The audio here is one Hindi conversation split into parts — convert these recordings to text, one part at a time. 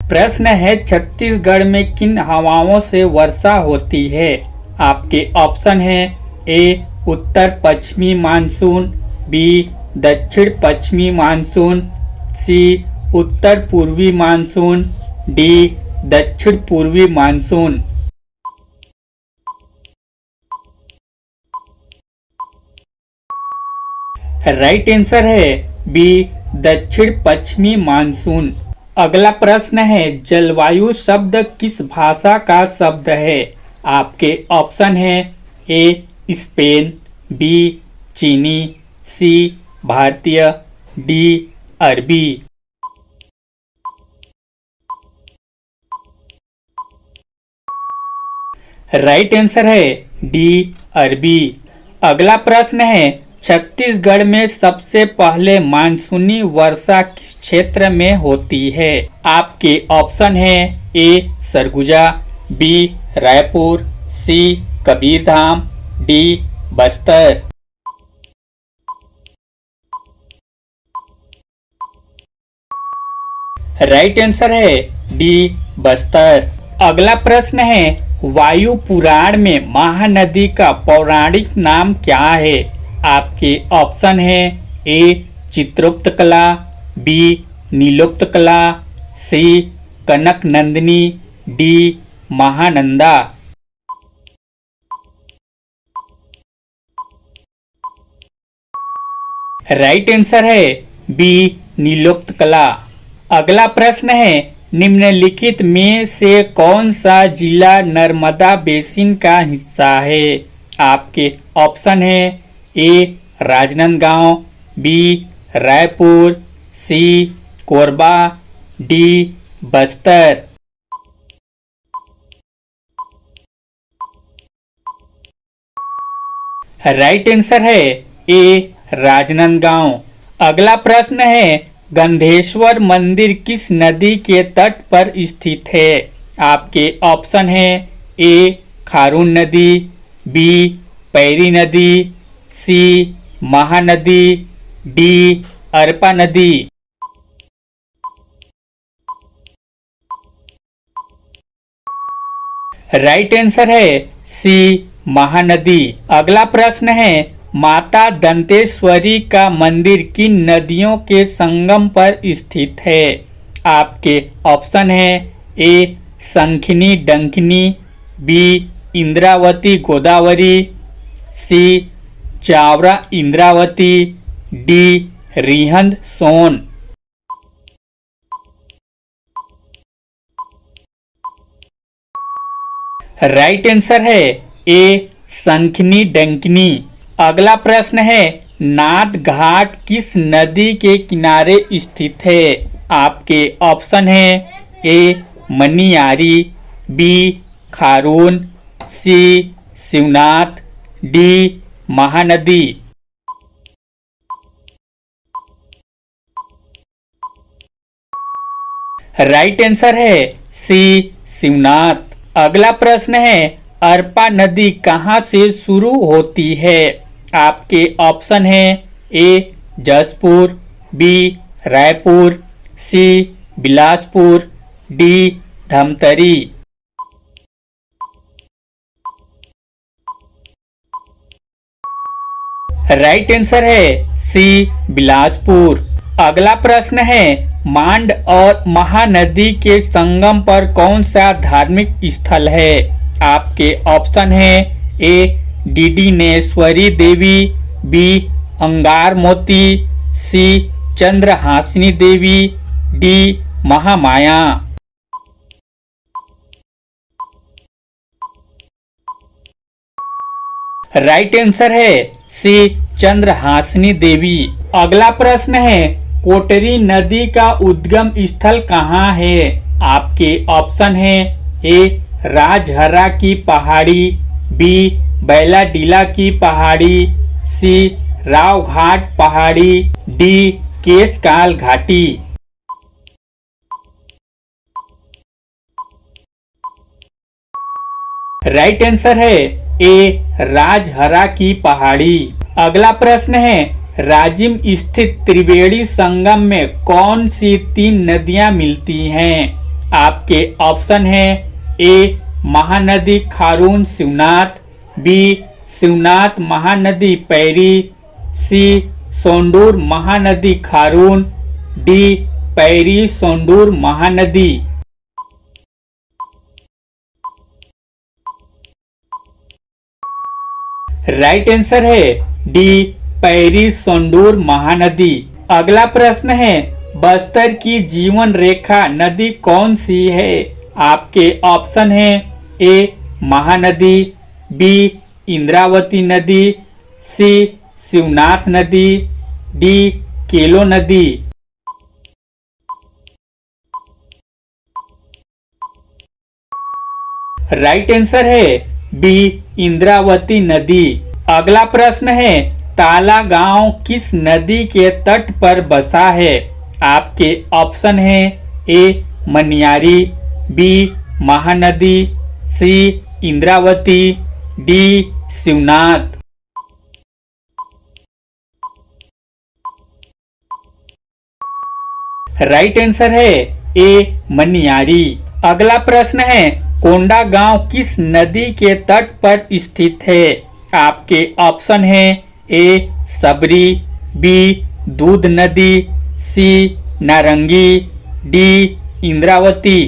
प्रश्न है छत्तीसगढ़ में किन हवाओं से वर्षा होती है। आपके ऑप्शन है ए उत्तर पश्चिमी मानसून, बी दक्षिण पश्चिमी मानसून, सी उत्तर पूर्वी मानसून, डी दक्षिण पूर्वी मानसून। राइट आंसर है बी दक्षिण पश्चिमी मानसून। अगला प्रश्न है जलवायु शब्द किस भाषा का शब्द है। आपके ऑप्शन है ए स्पेन, बी चीनी, सी भारतीय, डी अरबी। राइट आंसर है डी अरबी। अगला प्रश्न है छत्तीसगढ़ में सबसे पहले मानसूनी वर्षा किस क्षेत्र में होती है। आपके ऑप्शन है A Surguja, B Raipur, C Kabirdham, D Bastar. Right answer है डी बस्तर। अगला प्रश्न है वायु पुराण में महानदी का पौराणिक नाम क्या है। आपके ऑप्शन है ए चित्रोक्त कला, B Nilokt Kala, C Kanak Nandini, D Mahananda. Right answer है बी नीलोक्त कला। अगला प्रश्न है निम्नलिखित में से कौन सा जिला नर्मदा बेसिन का हिस्सा है। आपके ऑप्शन है A Rajnandgaon, B Raipur, C Korba, D Bastar. Right answer है ए राजनांदगांव। अगला प्रश्न है गंधेश्वर मंदिर किस नदी के तट पर स्थित है। आपके ऑप्शन है ए खारून नदी, बी पैरी नदी, सी महानदी, डी अरपा नदी। राइट आंसर है सी महानदी। अगला प्रश्न है माता दंतेश्वरी का मंदिर किन नदियों के संगम पर स्थित है। आपके ऑप्शन है ए शंखिनी डंकिनी, बी इंद्रावती गोदावरी, सी चावरा इंद्रावती, डी रिहंद सोन। राइट आंसर है ए शंखिनी डंकिनी। अगला प्रश्न है नाथ घाट किस नदी के किनारे स्थित है। आपके ऑप्शन है A Maniyari, B Kharun, C Shivnath, D Mahanadi. Right answer है सी शिवनाथ। अगला प्रश्न है अरपा नदी कहाँ से शुरू होती है। आपके ऑप्शन है A Jashpur, B Raipur, C Bilaspur, D Dhamtari. Right answer है सी बिलासपुर। अगला प्रश्न है मांड और महानदी के संगम पर कौन सा धार्मिक स्थल है। आपके ऑप्शन है ए डिडिनेश्वरी देवी, बी अंगार मोती, सी चंद्रहासिनी देवी, डी महामाया। राइट आंसर है सी चंद्रहासिनी देवी। अगला प्रश्न है कोटरी नदी का उद्गम स्थल कहाँ है। आपके ऑप्शन है ए राजहरा की पहाड़ी, बी बैलाडीला की पहाड़ी, सी रावघाट पहाड़ी, डी केशकाल घाटी। राइट आंसर है ए राजहरा की पहाड़ी। अगला प्रश्न है राजिम स्थित त्रिवेणी संगम में कौन सी 3 नदियां मिलती हैं। आपके ऑप्शन है ए महानदी खारून शिवनाथ, बी शिवनाथ महानदी पैरी, सी सोंडूर महानदी खारून, डी पैरी सोंडूर महानदी। राइट आंसर है डी पैरी सोंडूर महानदी। अगला प्रश्न है बस्तर की जीवन रेखा नदी कौन सी है? आपके ऑप्शन है ए महानदी, बी इंद्रावती नदी, सी शिवनाथ नदी, डी केलो नदी। राइट आंसर है बी इंद्रावती नदी। अगला प्रश्न है ताला गांव किस नदी के तट पर बसा है? आपके ऑप्शन है A Maniyari, B Mahanadi, C Indravati, D Shivnath. Right answer है ए मनियारी। अगला प्रश्न है कोंडा गांव किस नदी के तट पर स्थित है? आपके ऑप्शन है ए सबरी, बी दूध नदी, सी नारंगी, डी इंद्रावती।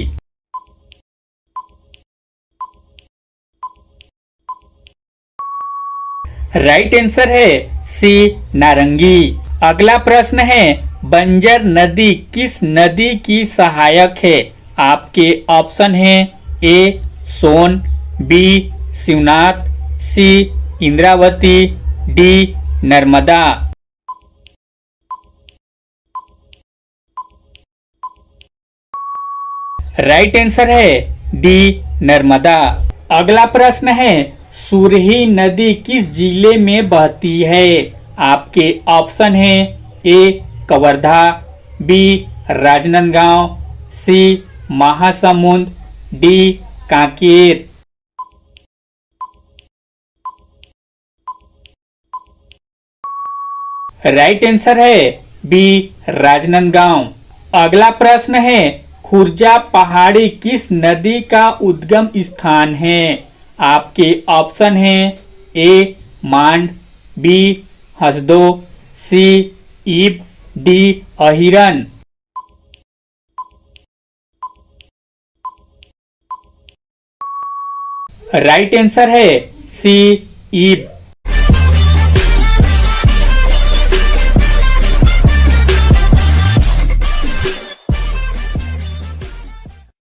राइट आंसर है सी नारंगी। अगला प्रश्न है बंजर नदी किस नदी की सहायक है? आपके ऑप्शन है A Son, B Shivnath, C Indravati, D Narmada. Right answer है डी नर्मदा। अगला प्रश्न है सुरही नदी किस जिले में बहती है? आपके ऑप्शन है A Kawardha, B Rajnandgaon, C Mahasamund, D Kanker. Right answer है बी राजनांदगांव। अगला प्रश्न है खुर्जा पहाड़ी किस नदी का उद्गम स्थान है? आपके ऑप्शन है ए मांड, बी हसदो, सी ईब, डी अहिरन। राइट आंसर है सी ईब।